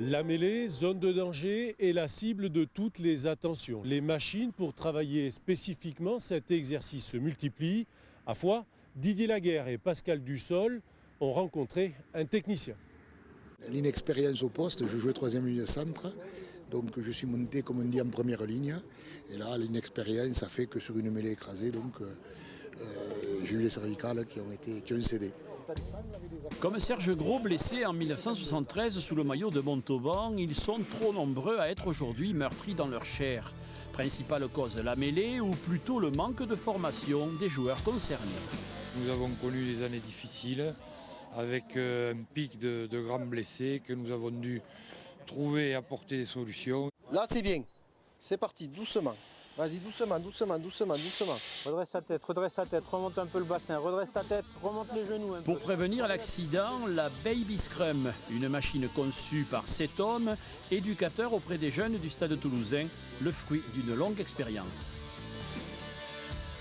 La mêlée, zone de danger, est la cible de toutes les attentions. Les machines pour travailler spécifiquement cet exercice se multiplient. À Foix, Didier Laguerre et Pascal Dussol ont rencontré un technicien. L'inexpérience au poste, je jouais troisième ligne de centre, donc je suis monté, comme on dit, en première ligne. Et là, l'inexpérience a fait que sur une mêlée écrasée, j'ai eu les cervicales qui ont cédé. Comme Serge Gros, blessé en 1973 sous le maillot de Montauban, ils sont trop nombreux à être aujourd'hui meurtris dans leur chair. Principale cause, la mêlée ou plutôt le manque de formation des joueurs concernés. Nous avons connu des années difficiles avec un pic de grands blessés que nous avons dû trouver et apporter des solutions. Là c'est bien, c'est parti, doucement. Vas-y, doucement. Redresse sa tête, remonte un peu le bassin, redresse ta tête, remonte les genoux un peu. Pour prévenir l'accident, la Baby Scrum, une machine conçue par 7 hommes, éducateurs auprès des jeunes du Stade Toulousain, le fruit d'une longue expérience.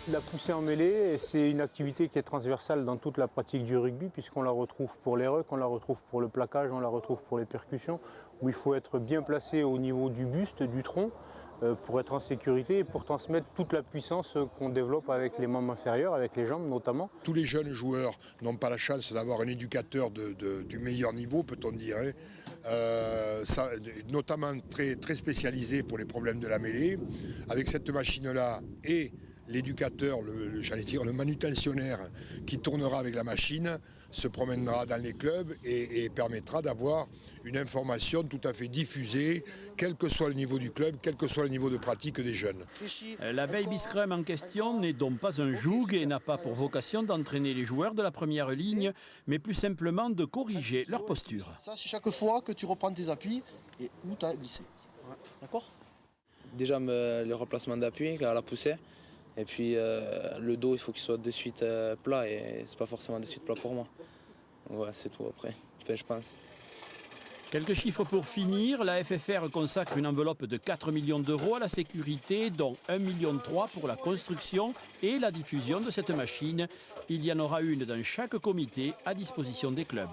La poussée en mêlée, c'est une activité qui est transversale dans toute la pratique du rugby, puisqu'on la retrouve pour les rucks, on la retrouve pour le plaquage, on la retrouve pour les percussions, où il faut être bien placé au niveau du buste, du tronc, pour être en sécurité et pour transmettre toute la puissance qu'on développe avec les membres inférieurs, avec les jambes notamment. Tous les jeunes joueurs n'ont pas la chance d'avoir un éducateur du meilleur niveau, peut-on dire, notamment très spécialisé pour les problèmes de la mêlée. Avec cette machine-là et l'éducateur, le manutentionnaire qui tournera avec la machine, se promènera dans les clubs et permettra d'avoir une information tout à fait diffusée, quel que soit le niveau du club, quel que soit le niveau de pratique des jeunes. La Baby Scrum en question n'est donc pas un joug et n'a pas pour vocation d'entraîner les joueurs de la première ligne, mais plus simplement de corriger leur posture. Ça, c'est chaque fois que tu reprends tes appuis et où tu as glissé. D'accord ? Déjà le remplacement d'appui à la poussée. Et puis le dos, il faut qu'il soit de suite plat et c'est pas forcément de suite plat pour moi. Ouais, c'est tout après, enfin, je pense. Quelques chiffres pour finir. La FFR consacre une enveloppe de 4 millions d'euros à la sécurité, dont 1,3 million pour la construction et la diffusion de cette machine. Il y en aura une dans chaque comité à disposition des clubs.